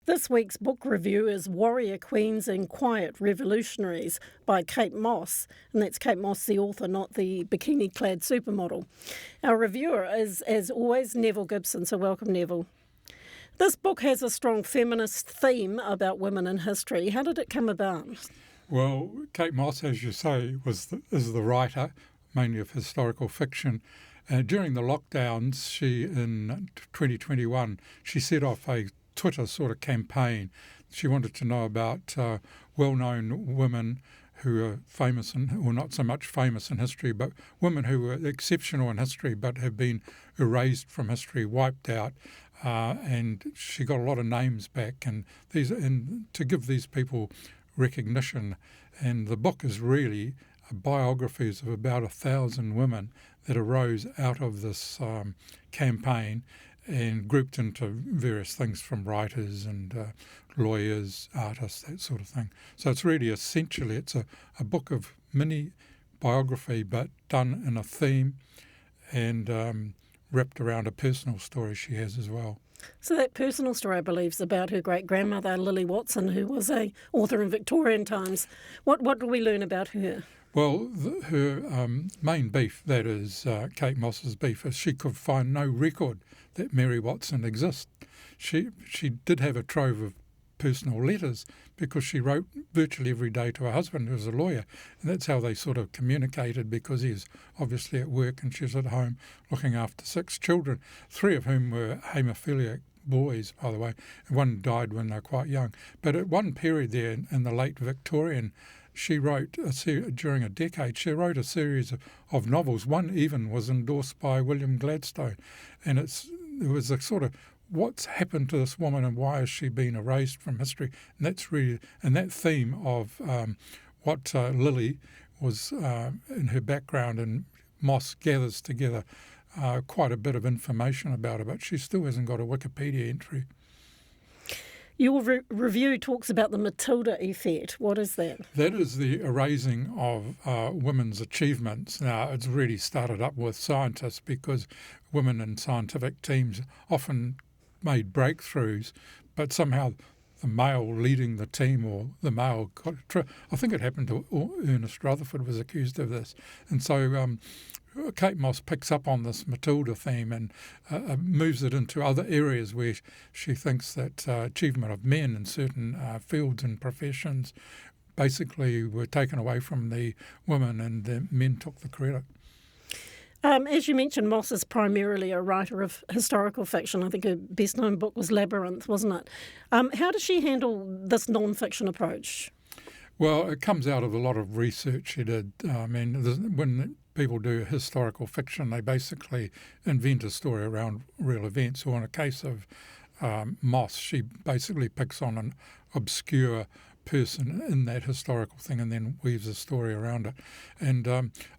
This week's book review is Warrior Queens and Quiet Revolutionaries by Kate Mosse, and that's Kate Mosse, the author, not the bikini-clad supermodel. Our reviewer is, as always, Nevil Gibson, so welcome, Nevil. This book has a strong feminist theme about women in history. How did it come about? Well, Kate Mosse, as you say, is the writer, mainly of historical fiction. During the lockdowns, in 2021, she set off a Twitter sort of campaign. She wanted to know about well-known women who are famous, or not so much famous in history, but women who were exceptional in history but have been erased from history, wiped out. And she got a lot of names back, and to give these people recognition. And the book is really biographies of about 1,000 women that arose out of this campaign, and grouped into various things from writers and lawyers, artists, that sort of thing. So it's really essentially, it's a book of mini biography but done in a theme and wrapped around a personal story she has as well. So that personal story, I believe, is about her great-grandmother, Lily Watson, who was an author in Victorian times. What do we learn about her? Well, her main beef, that is Kate Mosse's beef, is she could find no record that Mary Watson exists. She did have a trove of personal letters because she wrote virtually every day to her husband, who was a lawyer, and that's how they sort of communicated, because he was obviously at work and she was at home looking after 6 children, 3 of whom were haemophiliac boys, by the way, and one died when they were quite young. But at one period there in the late Victorian, she wrote, during a decade, she wrote a series of novels. One even was endorsed by William Gladstone. And it was a sort of, what's happened to this woman and why has she been erased from history? And that's really, and that theme of what Lily was in her background, and Mosse gathers together quite a bit of information about her, but she still hasn't got a Wikipedia entry. Your review talks about the Matilda effect. What is that? That is the erasing of women's achievements. Now, it's really started up with scientists, because women in scientific teams often made breakthroughs, but somehow the male leading the team, or the male, I think it happened to Ernest Rutherford, was accused of this. And so Kate Mosse picks up on this Matilda theme and moves it into other areas where she thinks that achievement of men in certain fields and professions basically were taken away from the women, and the men took the credit. As you mentioned, Mosse is primarily a writer of historical fiction. I think her best-known book was Labyrinth, wasn't it? How does she handle this non-fiction approach? Well, it comes out of a lot of research she did. When people do historical fiction, they basically invent a story around real events. Or in a case of Mosse, she basically picks on an obscure person in that historical thing and then weaves a story around it. And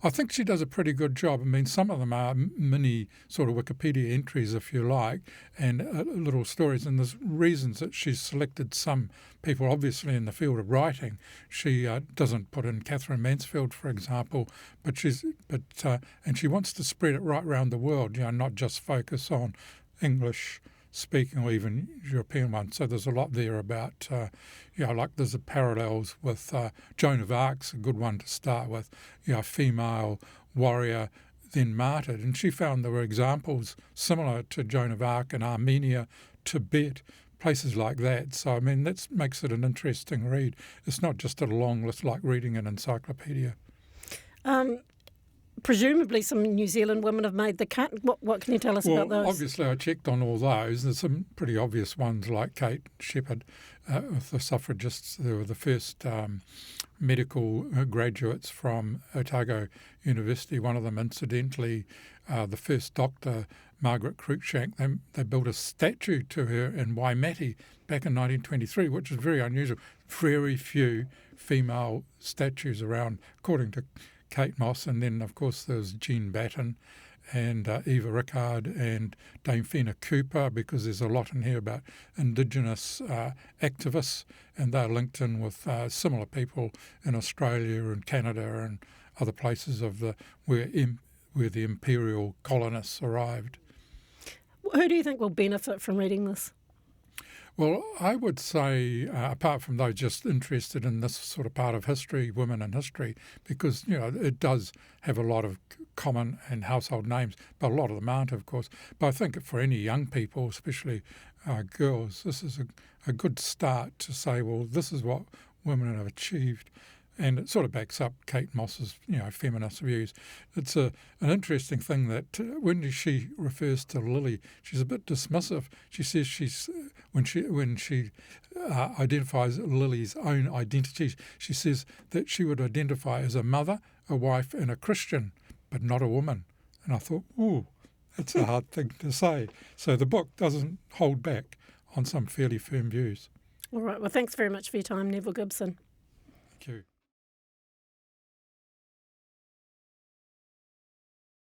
I think she does a pretty good job. I mean, some of them are mini sort of Wikipedia entries, if you like, and little stories. And there's reasons that she's selected some people, obviously in the field of writing. She doesn't put in Catherine Mansfield, for example, and she wants to spread it right around the world, not just focus on English speaking or even European ones. So there's a lot there about, like there's parallels with Joan of Arc's a good one to start with, female warrior, then martyred. And she found there were examples similar to Joan of Arc in Armenia, Tibet, places like that. So, that makes it an interesting read. It's not just a long list like reading an encyclopedia. Presumably some New Zealand women have made the cut. What can you tell us about those? Obviously I checked on all those. There's some pretty obvious ones like Kate Shepherd with the suffragists. They were the first medical graduates from Otago University. One of them, incidentally, the first doctor, Margaret Cruikshank, they built a statue to her in Waimate back in 1923, which is very unusual. Very few female statues around, according to Kate Mosse. And then, of course, there's Jean Batten and Eva Rickard and Dame Fiona Cooper, because there's a lot in here about Indigenous activists, and they're linked in with similar people in Australia and Canada and other places where the imperial colonists arrived. Who do you think will benefit from reading this? Well, I would say, apart from those just interested in this sort of part of history, women in history, because, it does have a lot of common and household names, but a lot of them aren't, of course. But I think for any young people, especially girls, this is a good start to say, well, this is what women have achieved. And it sort of backs up Kate Mosse's, feminist views. It's an interesting thing that when she refers to Lily, she's a bit dismissive. She says when she identifies Lily's own identities, she says that she would identify as a mother, a wife, and a Christian, but not a woman. And I thought, ooh, that's a hard thing to say. So the book doesn't hold back on some fairly firm views. All right. Well, thanks very much for your time, Nevil Gibson. Thank you.